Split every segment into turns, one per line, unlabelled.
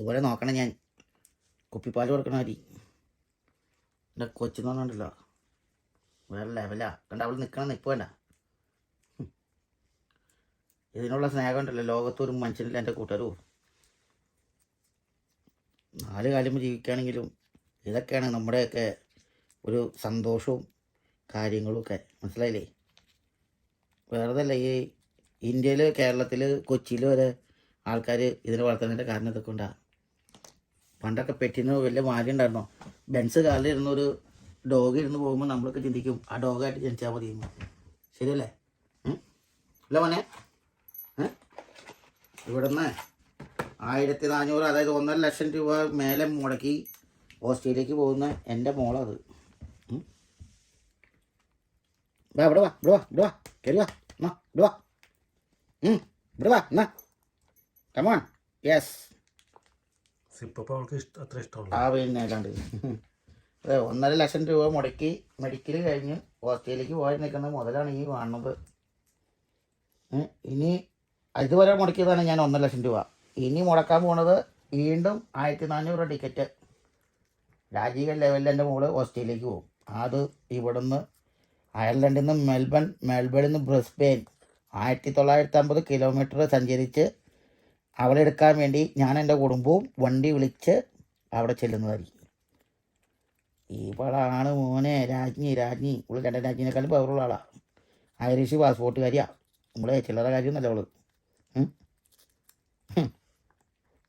ഇതുപോലെ നോക്കണം ഞാൻ. കുപ്പിപ്പാൽ കൊടുക്കണ മതി. എൻ്റെ കൊച്ചെന്ന് പറഞ്ഞിട്ടുണ്ടല്ലോ വേറെ ലെവലാ. കണ്ട അവൾ നിൽക്കണം നിൽപ്പ് വേണ്ട. ഇതിനുള്ള സ്നേഹം ഉണ്ടല്ലോ ലോകത്തൊരു മനുഷ്യനില്ല എൻ്റെ കൂട്ടരൂ. 4 കാലം ജീവിക്കുകയാണെങ്കിലും ഇതൊക്കെയാണ് നമ്മുടെയൊക്കെ ഒരു സന്തോഷവും കാര്യങ്ങളും ഒക്കെ. മനസ്സിലായില്ലേ? വേറെ അല്ല, ഈ ഇന്ത്യയിൽ കേരളത്തിൽ കൊച്ചിയിൽ വരെ ആൾക്കാർ ഇതിനെ വളർത്തുന്നതിൻ്റെ കാരണം ഇതൊക്കെ ഉണ്ടാകും. പണ്ടൊക്കെ പെറ്റിന് വലിയ മാലി ഉണ്ടായിരുന്നോ? ബെൻസ് കാലിലിരുന്ന ഒരു ഡോഗ് ഇരുന്ന് പോകുമ്പോൾ നമ്മളൊക്കെ ചിന്തിക്കും ആ ഡോഗായിട്ട് ജനിച്ചാൽ മതി. ശരിയല്ലേ? അല്ല മോനെ, ഇവിടുന്ന് 1400 അതായത് 1.5 ലക്ഷം രൂപ മേലെ മുടക്കി ഓസ്ട്രേലിയക്ക് പോകുന്ന എൻ്റെ മോളത്. ഇവിടെ വാ ഇവിടെ വാ ഇവിടെ വാ കയറി വാ എന്നാ ഇവിടെ വാ ഇവിടെ വാ എന്നാ കമോൺ. യെസ്. ആ പിന്നെ കണ്ട് അതെ 1.5 ലക്ഷം രൂപ മുടക്കി മെഡിക്കൽ കഴിഞ്ഞ് ഓസ്ട്രേലിയക്ക് പോയി നിൽക്കുന്ന മുതലാണ് ഈ കാണുന്നത്. ഇനി ഇതുവരെ മുടക്കിയതാണ് ഞാൻ 1.5 ലക്ഷം രൂപ. ഇനി മുടക്കാൻ പോണത് വീണ്ടും 1400 ടിക്കറ്റ്. രാജീവ് ലെവലിൽ എൻ്റെ മോള് ഓസ്ട്രേലിയക്ക് പോകും. അത് ഇവിടുന്ന് അയർലൻഡിൽ നിന്ന് മെൽബണിൽ നിന്ന് ബ്രിസ്ബെയിൻ 1950 കിലോമീറ്റർ സഞ്ചരിച്ച് അവളെ എടുക്കാൻ വേണ്ടി ഞാൻ എൻ്റെ കുടുംബവും വണ്ടി വിളിച്ച് അവിടെ ചെല്ലുന്നതായിരിക്കും. ഇവളാണ് മോനെ രാജ്ഞി. ഇവള് 2 രാജ്ഞിനേക്കാളും പവറുള്ള ആളാണ്. ഐറിഷ് പാസ്പോർട്ടുകാരിയാണ്. നമ്മളെ ചില്ലറ കാര്യമൊന്നുമല്ല അവള്.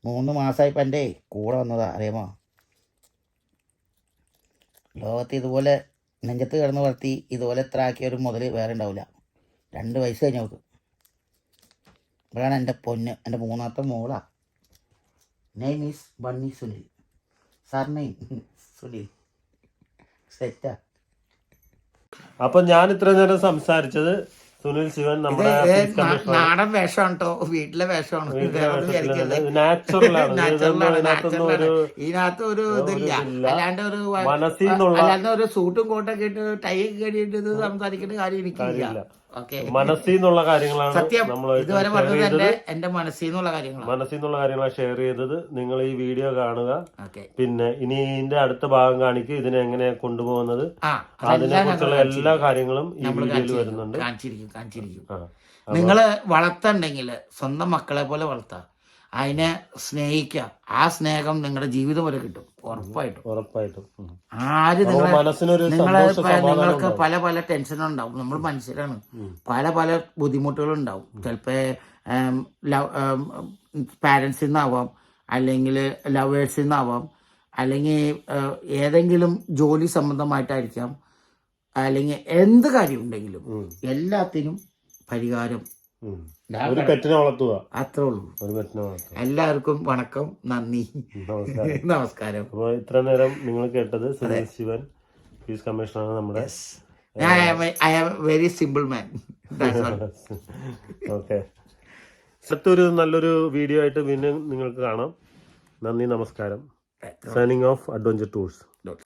3 മാസമായിപ്പോൾ എൻ്റെ കൂടെ വന്നതാ. അറിയാമോ? ലോകത്ത് ഇതുപോലെ നെഞ്ചത്ത് കിടന്ന് വളർത്തി ഇതുപോലെ എത്ര ആക്കിയ ഒരു മുതൽ വേറെ ഉണ്ടാവില്ല. 2 വയസ്സ് കഴിഞ്ഞ അവൾക്ക്. ഇവളാണ് എൻ്റെ പൊന്ന്, എൻ്റെ 3ാമത്തെ മോളാ. Name is Bunny Sunil. Sir name Sunil. സെറ്റാ.
അപ്പം ഞാൻ ഇത്ര നേരം സംസാരിച്ചത് സുനിൽ ശിവൻ നമ്മുടെ
നാടൻ വേഷമാണ് കേട്ടോ, വീട്ടിലെ വേഷമാണ്. ഇതിനകത്ത് ഒരു ഇതില്ല. അല്ലാണ്ട് ഒരു സൂട്ടും കോട്ടൊക്കെ ഇട്ട് ടൈ കെട്ടിയിട്ട് ഇത് സംസാരിക്കേണ്ട കാര്യം എനിക്കില്ല.
മനസ്സിൽ നിന്നുള്ള കാര്യങ്ങളാണ്
സത്യം. ഇതുവരെ പറഞ്ഞത് എന്റെ മനസ്സിൽ നിന്നുള്ള
കാര്യങ്ങളാണ് ഷെയർ ചെയ്തത്. നിങ്ങൾ ഈ വീഡിയോ കാണുക. പിന്നെ ഇനി ഇതിന്റെ അടുത്ത ഭാഗം കാണിക്കുക, ഇതിനെ എങ്ങനെ കൊണ്ടുപോകുന്നത്, അതിനെ കുറിച്ചുള്ള എല്ലാ കാര്യങ്ങളും ഈ വീഡിയോയിൽ വരുന്നുണ്ട്.
നിങ്ങള് വളർത്തണ്ടെങ്കിൽ സ്വന്തം മക്കളെ പോലെ വളർത്താം. അതിനെ സ്നേഹിക്കുക. ആ സ്നേഹം നിങ്ങളുടെ ജീവിതം വരെ കിട്ടും. ഉറപ്പായിട്ടും. ആര് നിങ്ങൾക്ക് പല ടെൻഷനുണ്ടാവും. നമ്മൾ മനുഷ്യരാണ്. പല ബുദ്ധിമുട്ടുകളുണ്ടാവും. ചിലപ്പോ പാരൻസിൽ നിന്നാവാം, അല്ലെങ്കിൽ ലവേഴ്സിൽ നിന്നാവാം, അല്ലെങ്കിൽ ഏതെങ്കിലും ജോലി സംബന്ധമായിട്ടായിരിക്കാം, അല്ലെങ്കിൽ എന്ത് കാര്യം ഉണ്ടെങ്കിലും എല്ലാത്തിനും പരിഹാരം
ഒരു പെറ്റിനെ വളർത്തുക.
അത്രേ ഉള്ളൂ. എല്ലാവർക്കും വണക്കം, നന്ദി, നമസ്കാരം.
അപ്പോൾ ഇത്ര നേരം നിങ്ങൾ കേട്ടത് സുനിൽ ശിവൻ, പീസ് കമ്മീഷണറാണ് നമ്മുടെ.
I am very simple man.
Okay. അടുത്തൊരു നല്ലൊരു വീഡിയോ ആയിട്ട് പിന്നെ നിങ്ങൾക്ക് കാണാം. നന്ദി, നമസ്കാരം. Signing off adventure tours.